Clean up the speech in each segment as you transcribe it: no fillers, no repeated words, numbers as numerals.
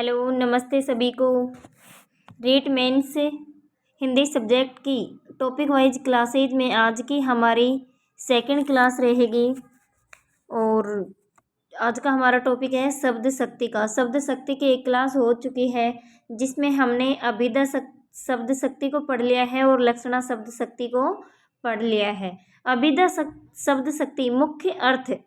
Hello, नमस्ते सभी को। रेट मेंस हिंदी सब्जेक्ट की टॉपिक वाइज क्लासेज में आज की हमारी सेकंड क्लास रहेगी और आज का हमारा टॉपिक है शब्द शक्ति का। शब्द शक्ति की एक क्लास हो चुकी है जिसमें हमने अभिधा शब्द शक्ति को पढ़ लिया है और लक्षणा शब्द शक्ति को पढ़ लिया है। अभिधा शब्द शक्ति मुख्य अर्थ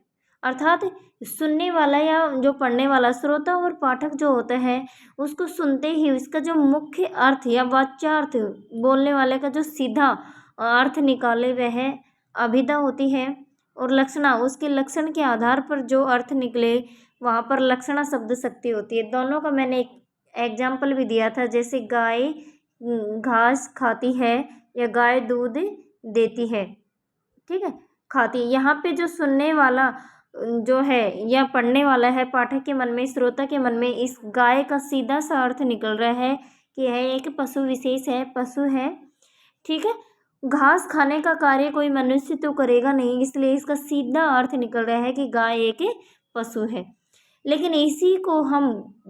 अर्थात सुनने वाला या जो पढ़ने वाला श्रोता और पाठक जो होता है उसको सुनते ही उसका जो मुख्य अर्थ या वाच्यार्थ बोलने वाले का जो सीधा अर्थ निकाले वह अभिधा होती है और लक्षणा उसके लक्षण के आधार पर जो अर्थ निकले वहाँ पर लक्षणा शब्द शक्ति होती है। दोनों का मैंने एक एग्जाम्पल भी दिया था, जैसे गाय घास खाती है या गाय दूध देती है, ठीक है, खाती है। यहाँ पे जो सुनने वाला जो है या पढ़ने वाला है पाठक के मन में, श्रोता के मन में इस गाय का सीधा सा अर्थ निकल रहा है कि यह एक पशु विशेष है, पशु है, ठीक है। घास खाने का कार्य कोई मनुष्य तो करेगा नहीं, इसलिए इसका सीधा अर्थ निकल रहा है कि गाय एक पशु है। लेकिन इसी को हम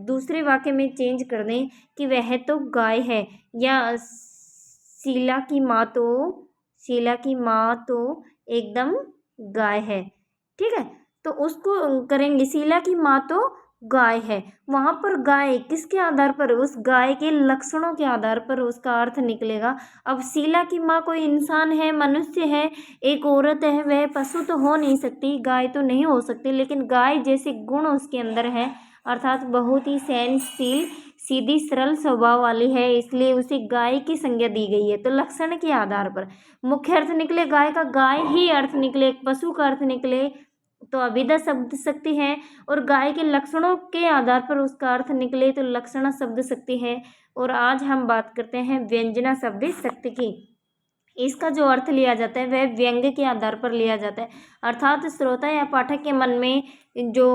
दूसरे वाक्य में चेंज कर दें कि वह तो गाय है, या शीला की माँ तो एकदम गाय है, ठीक है। तो उसको करेंगे शीला की माँ तो गाय है। वहाँ पर गाय किसके आधार पर, उस गाय के लक्षणों के आधार पर उसका अर्थ निकलेगा। अब शीला की माँ कोई इंसान है, मनुष्य है, एक औरत है, वह पशु तो हो नहीं सकती, गाय तो नहीं हो सकती, लेकिन गाय जैसे गुण उसके अंदर है, अर्थात बहुत ही सहनशील, सीधी सरल स्वभाव वाली है, इसलिए उसे गाय की संज्ञा दी गई है। तो लक्षण के आधार पर मुख्य अर्थ निकले गाय का, गाय ही अर्थ निकले, पशु का अर्थ निकले तो अभिधा शब्द शक्ति है, और गाय के लक्षणों के आधार पर उसका अर्थ निकले तो लक्षणा शब्द शक्ति है। और आज हम बात करते हैं व्यंजना शब्द शक्ति की। इसका जो अर्थ लिया जाता है वह व्यंग्य के आधार पर लिया जाता है, अर्थात श्रोता या पाठक के मन में जो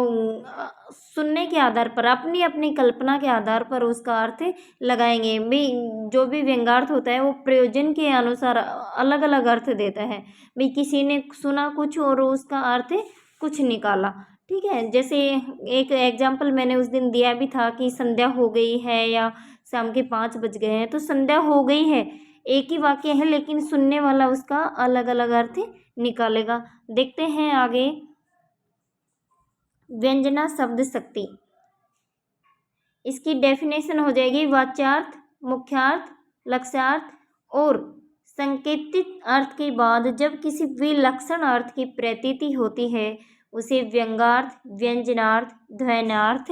सुनने के आधार पर अपनी अपनी कल्पना के आधार पर उसका अर्थ लगाएंगे। भी जो भी व्यंग्यार्थ होता है वो प्रयोजन के अनुसार अलग अलग अर्थ देता है। भी किसी ने सुना कुछ और उसका अर्थ कुछ निकाला, ठीक है। जैसे एक एग्जाम्पल मैंने उस दिन दिया भी था कि संध्या हो गई है या शाम के 5 बज गए हैं, तो संध्या हो गई है एक ही वाक्य है, लेकिन सुनने वाला उसका अलग अलग अर्थ निकालेगा। देखते हैं आगे। व्यंजना शब्द शक्ति, इसकी डेफिनेशन हो जाएगी वाच्यार्थ, मुख्यार्थ, लक्ष्यार्थ और संकेतित अर्थ के बाद जब किसी विलक्षण अर्थ की प्रतीति होती है उसे व्यंग्यार्थ, व्यंजनार्थ, ध्वन्यार्थ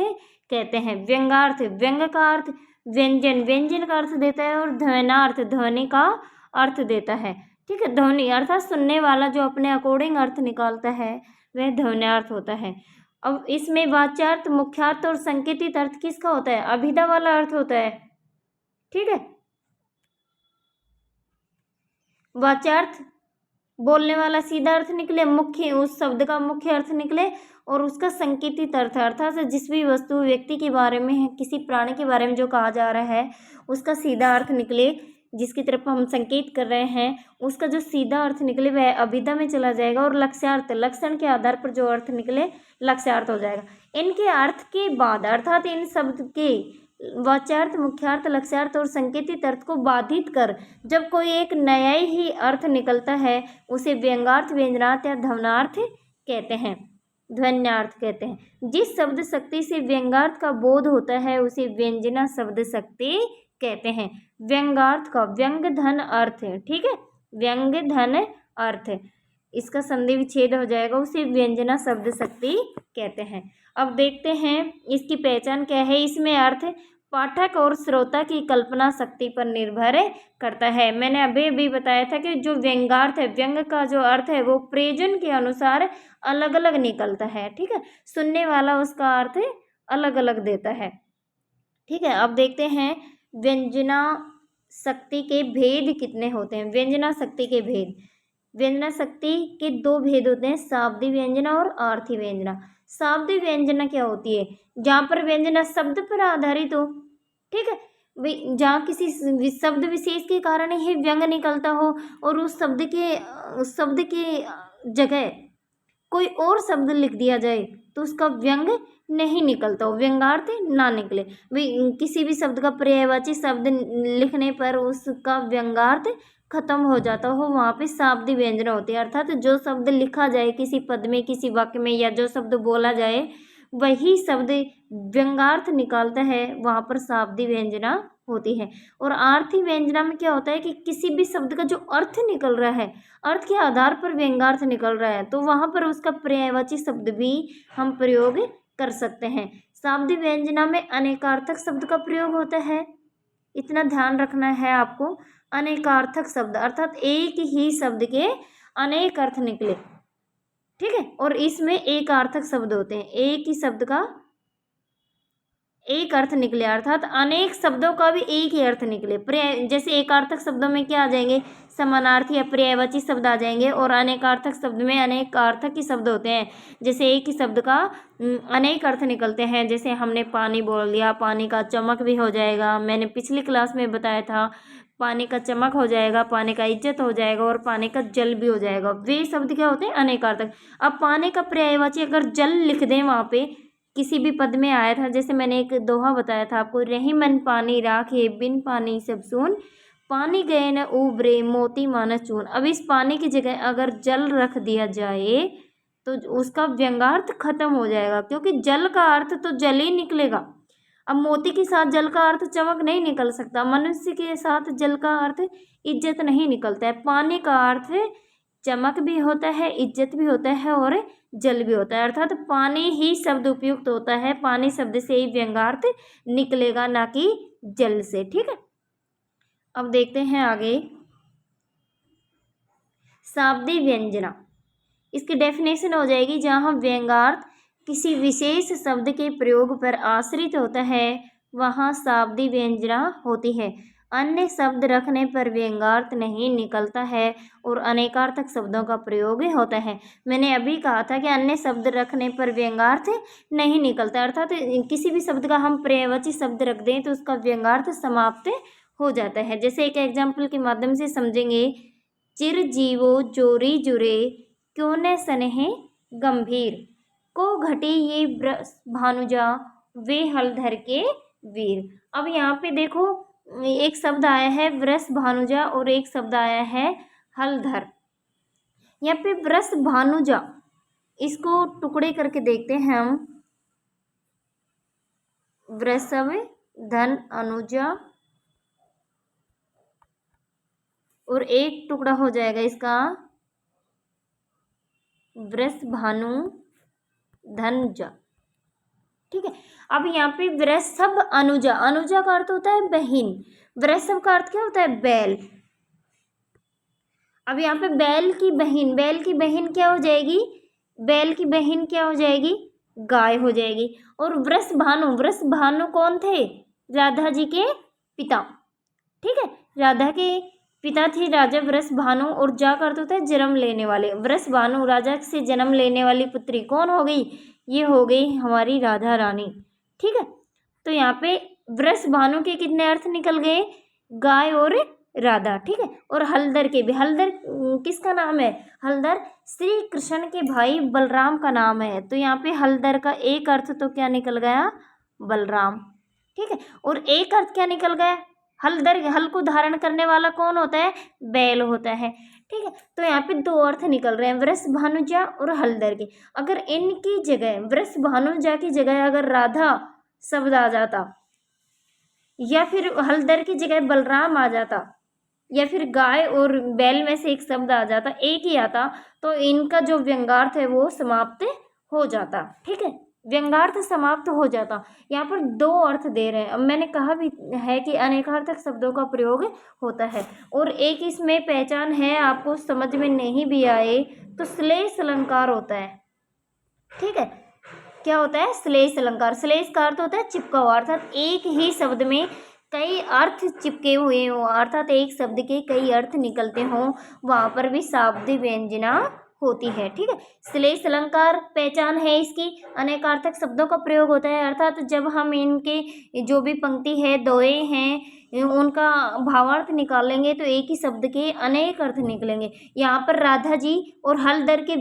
कहते हैं। व्यंग्यार्थ व्यंग का अर्थ, व्यंजन व्यंजन का अर्थ देता है और ध्वन्यार्थ ध्वनि का अर्थ देता है, ठीक है। ध्वनि अर्थात सुनने वाला जो अपने अकॉर्डिंग अर्थ निकालता है वह ध्वन्यार्थ होता है। अब इसमें वाच्यार्थ, मुख्यार्थ और संकेतित अर्थ किसका होता है, अभिधा वाला अर्थ होता है, ठीक है। वाच्यार्थ बोलने वाला सीधा अर्थ निकले, मुख्य उस शब्द का मुख्य अर्थ निकले, और उसका संकेतित अर्थ अर्थात जिस भी वस्तु व्यक्ति के बारे में है, किसी प्राणी के बारे में जो कहा जा रहा है उसका सीधा अर्थ निकले, जिसकी तरफ हम संकेत कर रहे हैं उसका जो सीधा अर्थ निकले वह अभिधा में चला जाएगा, और लक्ष्यार्थ लक्षण के आधार पर जो अर्थ निकले लक्ष्यार्थ हो जाएगा। इनके अर्थ के बाद अर्थात इन शब्द के वाच्यार्थ, मुख्यार्थ, लक्ष्यार्थ और संकेतित अर्थ को बाधित कर जब कोई एक नया ही अर्थ निकलता है उसे व्यंग्यार्थ, व्यंजनार्थ या ध्वन्यार्थ कहते हैं, ध्वन्यार्थ कहते हैं। जिस शब्द शक्ति से व्यंग्यार्थ का बोध होता है उसे व्यंजना शब्द शक्ति कहते हैं। व्यंग्यार्थ का व्यंग धन अर्थ, ठीक है, व्यंग धन अर्थ, इसका संधि विच्छेद हो जाएगा, उसे व्यंजना शब्द शक्ति कहते हैं। अब देखते हैं इसकी पहचान क्या है। इसमें अर्थ पाठक और श्रोता की कल्पना शक्ति पर निर्भर करता है। मैंने अभी बताया था कि जो व्यंग्यार्थ है, व्यंग का जो अर्थ है वो प्रयोजन के अनुसार अलग अलग निकलता है, ठीक है। सुनने वाला उसका अर्थ अलग अलग देता है, ठीक है। अब देखते हैं व्यंजना शक्ति के भेद कितने होते हैं। व्यंजना शक्ति के भेद, व्यंजना शक्ति के 2 भेद होते हैं, शाब्दिक व्यंजना और आर्थी व्यंजना। शाब्दिक व्यंजना क्या होती है, जहाँ पर व्यंजना शब्द पर आधारित हो, ठीक है, जहाँ किसी शब्द विशेष के कारण ही व्यंग निकलता हो और उस शब्द के जगह कोई और शब्द लिख दिया जाए तो उसका व्यंग नहीं निकलता हो, व्यंग्यार्थ ना निकले। किसी भी शब्द का पर्यायवाची शब्द लिखने पर उसका व्यंग्यार्थ खत्म हो जाता हो, वहाँ पे शाब्दिक व्यंजन होते हैं। अर्थात जो शब्द लिखा जाए किसी पद में, किसी वाक्य में, या जो शब्द बोला जाए वही शब्द व्यंग्यार्थ निकालता है, वहाँ पर शाब्दिक व्यंजना होती है। और आर्थी व्यंजना में क्या होता है कि किसी भी शब्द का जो अर्थ निकल रहा है, अर्थ के आधार पर व्यंग्यार्थ निकल रहा है, तो वहाँ पर उसका पर्यायवाची शब्द भी हम प्रयोग कर सकते हैं। शाब्दिक व्यंजना में अनेकार्थक शब्द का प्रयोग होता है, इतना ध्यान रखना है आपको। अनेकार्थक शब्द अर्थात एक ही शब्द के अनेक अर्थ निकले, ठीक है। और इसमें एक अर्थक शब्द होते हैं, एक ही शब्द का एक अर्थ निकले, अर्थात अनेक शब्दों का भी एक ही अर्थ निकले। पर्याय जैसे एकार्थक शब्दों में क्या आ जाएंगे, समानार्थी या पर्यायवाची शब्द आ जाएंगे, और अनेकार्थक शब्द में अनेक अर्थक ही शब्द होते हैं। जैसे एक ही शब्द का अनेक अर्थ निकलते हैं, जैसे हमने पानी बोल दिया, पानी का चमक भी हो जाएगा, मैंने पिछली क्लास में बताया था, पानी का चमक हो जाएगा, पानी का इज्जत हो जाएगा, और पानी का जल भी हो जाएगा। वे शब्द क्या होते हैं, अनेकार्थक। अब पानी का पर्यायवाची अगर जल लिख दें वहाँ पे, किसी भी पद में आया था, जैसे मैंने एक दोहा बताया था आपको, रही मन पानी राखे बिन पानी सब सून, पानी गए न उबरे मोती मानस चून। अब इस पानी की जगह अगर जल रख दिया जाए तो उसका व्यंग्यार्थ खत्म हो जाएगा, क्योंकि जल का अर्थ तो जल ही निकलेगा। अब मोती के साथ जल का अर्थ चमक नहीं निकल सकता, मनुष्य के साथ जल का अर्थ इज्जत नहीं निकलता है। पानी का अर्थ चमक भी होता है, इज्जत भी होता है, और जल भी होता है, अर्थात पानी ही शब्द उपयुक्त होता है। पानी शब्द से ही व्यंग्यार्थ निकलेगा, ना कि जल से, ठीक है। अब देखते हैं आगे शाब्दिक व्यंजना। इसकी डेफिनेशन हो जाएगी, जहाँ व्यंग्यार्थ किसी विशेष शब्द के प्रयोग पर आश्रित होता है वहाँ शाब्दिक व्यंजना होती है। अन्य शब्द रखने पर व्यंग्यार्थ नहीं निकलता है और अनेकार्थक शब्दों का प्रयोग होता है। मैंने अभी कहा था कि अन्य शब्द रखने पर व्यंग्यार्थ नहीं निकलता, अर्थात किसी भी शब्द का हम पर्यायवाची शब्द रख दें तो उसका व्यंग्यार्थ समाप्त हो जाता है। जैसे एक एग्जाम्पल के माध्यम से समझेंगे, चिर जीवो जोरी जुरे क्यों न स्नेह गंभीर, को घटी ये भानुजा वे हलधर के वीर। अब यहाँ पे देखो एक शब्द आया है वृष भानुजा और एक शब्द आया है हलधर। यहाँ पे वृष भानुजा, इसको टुकड़े करके देखते हैं हम, वृषभ धन अनुजा, और एक टुकड़ा हो जाएगा इसका वृष भानु धनुजा, ठीक है। अब यहाँ पे वृषभ अनुजा, अनुजा का अर्थ होता है बहन, वृषभ का अर्थ क्या होता है, बैल। अब यहाँ पे बैल की बहन, बैल की बहन क्या हो जाएगी, बैल की बहन क्या हो जाएगी, गाय हो जाएगी। और वृष भानु, वृष भानु कौन थे, राधा जी के पिता, ठीक है, राधा के पिता थे राजा वृष भानु। और जा का अर्थ होता है जन्म लेने वाले, वृष भानु राजा से जन्म लेने वाली पुत्री कौन हो गई, ये हो गई हमारी राधा रानी, ठीक है। तो यहाँ पे वृष भानु के कितने अर्थ निकल गए, गाय और राधा, ठीक है। और हलधर के भी, हलधर किसका नाम है, हलधर श्री कृष्ण के भाई बलराम का नाम है। तो यहाँ पे हलधर का एक अर्थ तो क्या निकल गया, बलराम, ठीक है। और एक अर्थ क्या निकल गया, हलधर, हल को धारण करने वाला कौन होता है, बैल होता है, ठीक है। तो यहाँ पे दो अर्थ निकल रहे हैं, वृष भानुजा और हलधर के। अगर इनकी जगह, वृष भानुजा की जगह अगर राधा शब्द आ जाता, या फिर हलधर की जगह बलराम आ जाता, या फिर गाय और बैल में से एक शब्द आ जाता, एक ही आता, तो इनका जो व्यंग्यार्थ है वो समाप्त हो जाता, ठीक है, व्यंग्यार्थ समाप्त हो जाता। यहाँ पर दो अर्थ दे रहे हैं। अब मैंने कहा भी है कि अनेकार्थक शब्दों का प्रयोग होता है। और एक इसमें पहचान है, आपको समझ में नहीं भी आए तो श्लेष अलंकार होता है, ठीक है। क्या होता है, श्लेष अलंकार, श्लेष का अर्थ होता है चिपका हुआ, अर्थात एक ही शब्द में कई अर्थ चिपके हुए हों, अर्थात एक शब्द के कई अर्थ निकलते हों, वहाँ पर भी शाब्दिक व्यंजना होती है। ठीक है, श्लेष अलंकार पहचान है इसकी, अनेकार्थक शब्दों का प्रयोग होता है, अर्थात जब हम इनके जो भी पंक्ति है, दोहे हैं, उनका भावार्थ निकालेंगे तो एक ही शब्द के अनेक अर्थ निकलेंगे। यहाँ पर राधा जी और हलधर के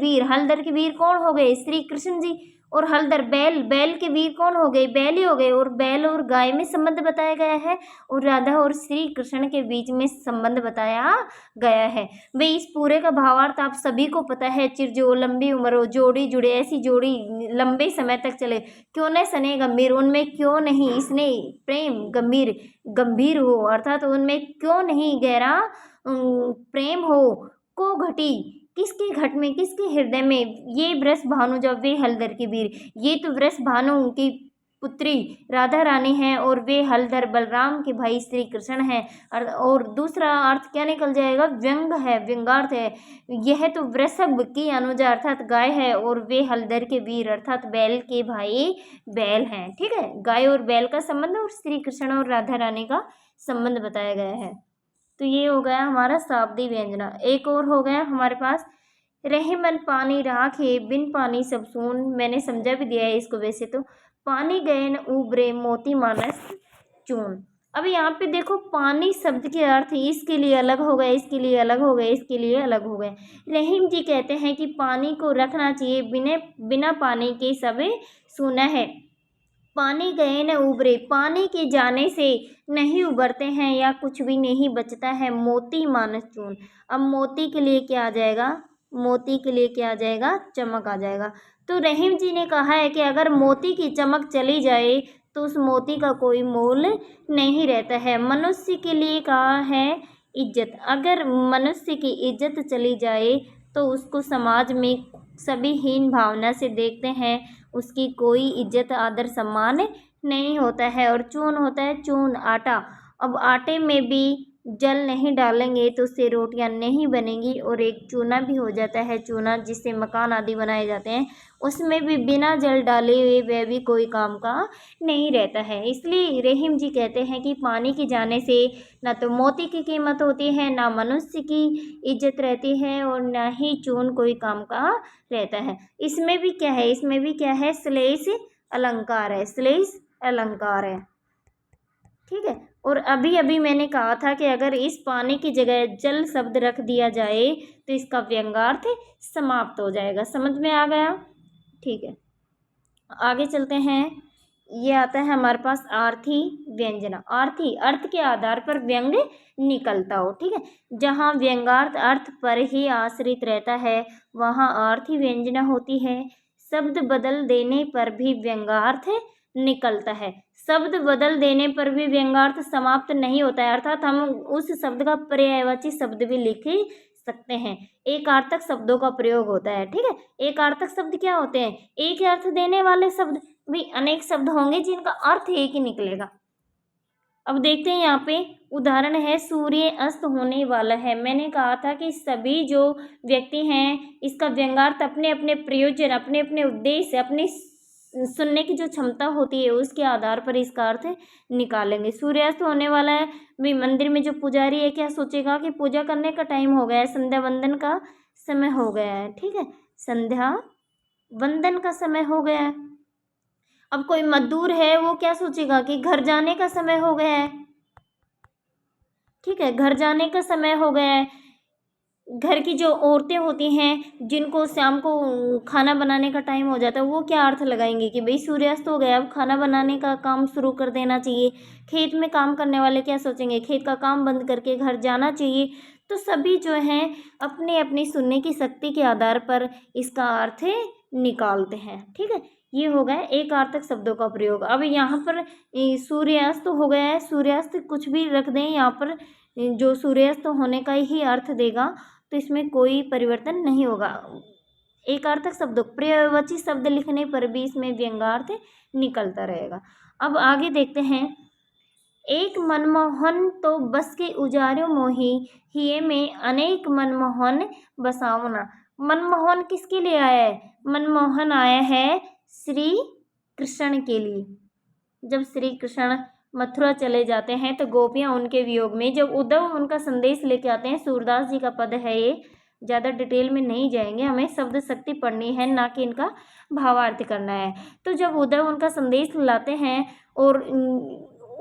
वीर कौन हो गए? श्री कृष्ण जी। और हलधर बैल के वीर कौन हो गए? बैल ही हो गए। और बैल और गाय में संबंध बताया गया है, और राधा और श्री कृष्ण के बीच में संबंध बताया गया है। भाई इस पूरे का भावार्थ आप सभी को पता है, चिरजो, लंबी उम्र हो, जोड़ी जुड़े, ऐसी जोड़ी लंबे समय तक चले, क्यों न सने गंभीर, उनमें क्यों नहीं स्नेह प्रेम गंभीर हो, अर्थात उनमें क्यों नहीं गहरा प्रेम हो। को घटी, किसके घट में, किसके हृदय में? ये वृष भानु जब वे हलधर के वीर, ये तो वृष भानु की पुत्री राधा रानी है, और वे हलधर बलराम के भाई श्री कृष्ण हैं। और दूसरा अर्थ क्या निकल जाएगा? व्यंग है, व्यंगार्थ है। यह तो वृषभ की अनुजा अर्थात गाय है, और वे हलधर के वीर अर्थात बैल के भाई बैल हैं। ठीक है, गाय और बैल का संबंध और श्री कृष्ण और राधा रानी का संबंध बताया गया है। तो ये हो गया हमारा शाब्दिक व्यंजना। एक और हो गया हमारे पास, रहे मन पानी राखे बिन पानी सब सून। मैंने समझा भी दिया है इसको वैसे तो। पानी गए न उबरे मोती मानस चून। अब यहाँ पे देखो, पानी शब्द के अर्थ इसके लिए अलग हो गए, इसके लिए अलग हो गए, इसके लिए अलग हो गए। रहीम जी कहते हैं कि पानी को रखना चाहिए, बिना पानी के सब सूना है। पानी गए न उबरे, पानी के जाने से नहीं उबरते हैं या कुछ भी नहीं बचता है, मोती मानस चून। अब मोती के लिए क्या आ जाएगा? मोती के लिए क्या आ जाएगा? चमक आ जाएगा। तो रहीम जी ने कहा है कि अगर मोती की चमक चली जाए तो उस मोती का कोई मोल नहीं रहता है। मनुष्य के लिए कहा है इज्जत, अगर मनुष्य की इज्जत चली जाए तो उसको समाज में सभी हीन भावना से देखते हैं, उसकी कोई इज्जत आदर सम्मान नहीं होता है। और चून होता है चून, आटा। अब आटे में भी जल नहीं डालेंगे तो उससे रोटियां नहीं बनेंगी, और एक चूना भी हो जाता है, चूना जिससे मकान आदि बनाए जाते हैं, उसमें भी बिना जल डाले हुए वह भी कोई काम का नहीं रहता है। इसलिए रहीम जी कहते हैं कि पानी के जाने से ना तो मोती की कीमत होती है, ना मनुष्य की इज्जत रहती है, और ना ही चून कोई काम का रहता है। इसमें भी क्या है? इसमें भी क्या है? श्लेष अलंकार है, श्लेष अलंकार है। ठीक है, और अभी अभी मैंने कहा था कि अगर इस पानी की जगह जल शब्द रख दिया जाए तो इसका व्यंग्यार्थ समाप्त हो जाएगा। समझ में आ गया? ठीक है, आगे चलते हैं। ये आता है हमारे पास आर्थी व्यंजना। आर्थी अर्थ के आधार पर व्यंग निकलता हो। ठीक है, जहाँ व्यंग्यार्थ अर्थ पर ही आश्रित रहता है वहाँ आर्थी व्यंजना होती है। शब्द बदल देने पर भी व्यंग्यार्थ निकलता है। शब्द बदल देने पर भी व्यंग्यार्थ समाप्त नहीं होता है, अर्थात हम उस शब्द का पर्यायवाची शब्द भी लिख सकते हैं। एक अर्थक शब्दों का प्रयोग होता है। ठीक है, एक अर्थक शब्द क्या होते हैं? एक ही अर्थ देने वाले शब्द। भी अनेक शब्द होंगे जिनका अर्थ एक ही निकलेगा। अब देखते हैं यहाँ पे उदाहरण है, सूर्य अस्त होने वाला है। मैंने कहा था कि सभी जो व्यक्ति हैं इसका व्यंग्यार्थ अपने अपने प्रयोजन, अपने अपने उद्देश्य, अपने सुनने की जो क्षमता होती है उसके आधार पर इसका अर्थ निकालेंगे। सूर्यास्त होने वाला है, भी मंदिर में जो पुजारी है क्या सोचेगा कि पूजा करने का टाइम हो गया है, संध्या वंदन का समय हो गया है। ठीक है, संध्या वंदन का समय हो गया है। अब कोई मजदूर है वो क्या सोचेगा कि घर जाने का समय हो गया है। ठीक है, घर जाने का समय हो गया है। घर की जो औरतें होती हैं जिनको शाम को खाना बनाने का टाइम हो जाता है वो क्या अर्थ लगाएंगे कि भाई सूर्यास्त हो गया, अब खाना बनाने का काम शुरू कर देना चाहिए। खेत में काम करने वाले क्या सोचेंगे? खेत का काम बंद करके घर जाना चाहिए। तो सभी जो हैं अपने अपनी सुनने की शक्ति के आधार पर इसका अर्थ निकालते हैं। ठीक है, ये हो गया एक अर्थक शब्दों का प्रयोग। अब यहाँ पर सूर्यास्त हो गया है, सूर्यास्त कुछ भी रख दें यहाँ पर, जो सूर्यास्त होने का ही अर्थ देगा, तो इसमें कोई परिवर्तन नहीं होगा। एक अर्थक शब्द पर्यायवाची शब्द लिखने पर भी इसमें व्यंग्यार्थ निकलता रहेगा। अब आगे देखते हैं, एक मनमोहन तो बस के उजारो मोही, हिये में अनेक मनमोहन बसावना। मनमोहन किसके लिए आया है? मनमोहन आया है श्री कृष्ण के लिए। जब श्री कृष्ण मथुरा चले जाते हैं तो गोपियाँ उनके वियोग में, जब उद्धव उनका संदेश लेके आते हैं, सूरदास जी का पद है ये, ज़्यादा डिटेल में नहीं जाएंगे, हमें शब्द शक्ति पढ़नी है, ना कि इनका भावार्थ करना है। तो जब उद्धव उनका संदेश लाते हैं और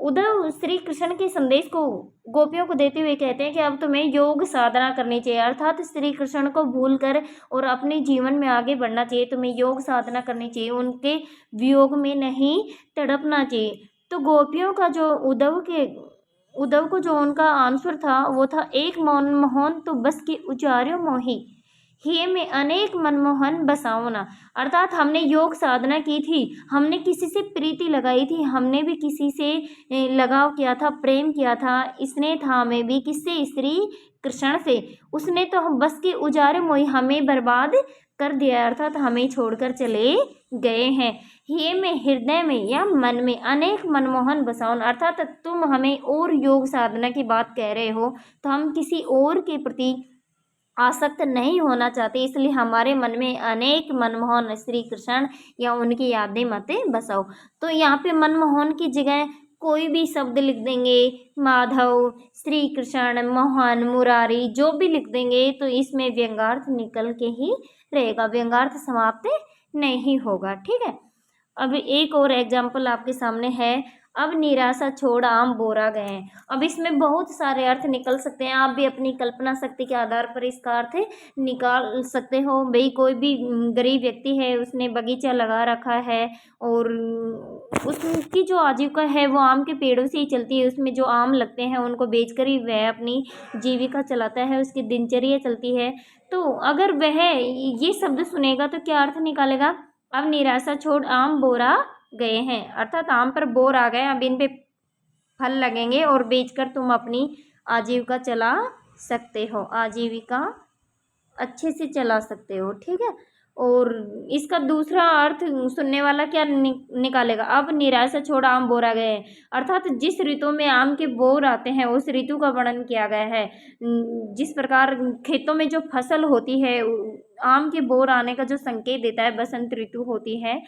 उद्धव श्री कृष्ण के संदेश को गोपियों को देते हुए कहते हैं कि अब तुम्हें योग साधना करनी चाहिए, अर्थात श्री कृष्ण को भूल कर और अपने जीवन में आगे बढ़ना चाहिए, तुम्हें योग साधना करनी चाहिए, उनके वियोग में नहीं तड़पना चाहिए। तो गोपियों का जो उद्धव को जो उनका आंसर था वो था, एक मनमोहन तो बस के उचार्यो मोही, हे में अनेक मनमोहन बसाओ ना। अर्थात हमने योग साधना की थी, हमने किसी से प्रीति लगाई थी, हमने भी किसी से लगाव किया था, प्रेम किया था, स्नेह था हमें भी, किससे? श्री कृष्ण से। उसने तो हम बस के उजारे मोही हमें बर्बाद कर दिया, अर्थात हमें छोड़कर चले गए हैं। ये में हृदय में या मन में अनेक मनमोहन बसाओ, अर्थात तुम हमें और योग साधना की बात कह रहे हो, तो हम किसी और के प्रति आसक्त नहीं होना चाहते, इसलिए हमारे मन में अनेक मनमोहन श्री कृष्ण या उनकी यादें मत बसाओ। तो यहाँ पे मनमोहन की जगह कोई भी शब्द लिख देंगे, माधव, श्री कृष्ण, मोहन, मुरारी, जो भी लिख देंगे तो इसमें व्यंग्यार्थ निकल के ही रहेगा, व्यंग्यार्थ समाप्त नहीं होगा। ठीक है, अब एक और एग्जाम्पल आपके सामने है, अब निराशा छोड़ आम बोरा गए। अब इसमें बहुत सारे अर्थ निकल सकते हैं, आप भी अपनी कल्पना शक्ति के आधार पर इसका अर्थ निकाल सकते हो। भाई कोई भी गरीब व्यक्ति है, उसने बगीचा लगा रखा है और उसकी जो आजीविका है वो आम के पेड़ों से ही चलती है, उसमें जो आम लगते हैं उनको बेचकर ही वह अपनी जीविका चलाता है, उसकी दिनचर्या चलती है। तो अगर वह ये शब्द सुनेगा तो क्या अर्थ निकालेगा? अब निराशा छोड़ आम बोरा गए हैं, अर्थात आम पर बोर आ गए, अब इन पे फल लगेंगे और बेचकर तुम अपनी आजीविका चला सकते हो, आजीविका अच्छे से चला सकते हो। ठीक है, और इसका दूसरा अर्थ सुनने वाला क्या निकालेगा? अब निराशा छोड़ आम बोर आ गए, अर्थात जिस ऋतु में आम के बोर आते हैं उस ऋतु का वर्णन किया गया है। जिस प्रकार खेतों में जो फसल होती है, आम के बोर आने का जो संकेत देता है, बसंत ऋतु होती है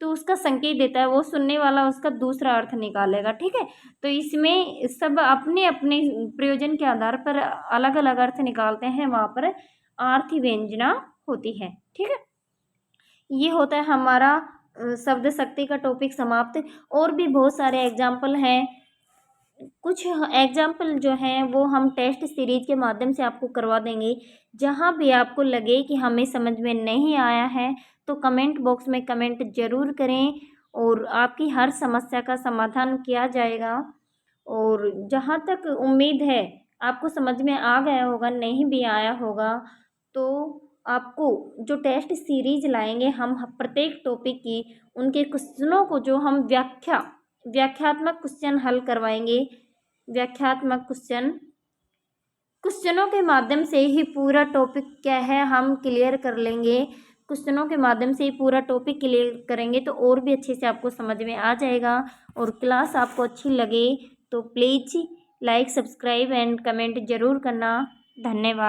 तो उसका संकेत देता है, वो सुनने वाला उसका दूसरा अर्थ निकालेगा। ठीक है, तो इसमें सब अपने अपने प्रयोजन के आधार पर अलग अलग अर्थ निकालते हैं, वहाँ पर आर्थ व्यंजना होती है। ठीक है, ये होता है हमारा शब्द शक्ति का टॉपिक समाप्त। और भी बहुत सारे एग्जाम्पल हैं, कुछ एग्जाम्पल जो हैं वो हम टेस्ट सीरीज के माध्यम से आपको करवा देंगे। जहाँ भी आपको लगे कि हमें समझ में नहीं आया है तो कमेंट बॉक्स में कमेंट ज़रूर करें और आपकी हर समस्या का समाधान किया जाएगा। और जहाँ तक उम्मीद है आपको समझ में आ गया होगा, नहीं भी आया होगा तो आपको जो टेस्ट सीरीज लाएंगे हम प्रत्येक टॉपिक की, उनके क्वेश्चनों को जो हम व्याख्यात्मक क्वेश्चन हल करवाएंगे, व्याख्यात्मक क्वेश्चनों के माध्यम से ही पूरा टॉपिक क्या है हम क्लियर कर लेंगे। क्वेश्चनों के माध्यम से ही पूरा टॉपिक क्लियर करेंगे तो और भी अच्छे से आपको समझ में आ जाएगा। और क्लास आपको अच्छी लगे तो please like, subscribe and comment ज़रूर करना। धन्यवाद।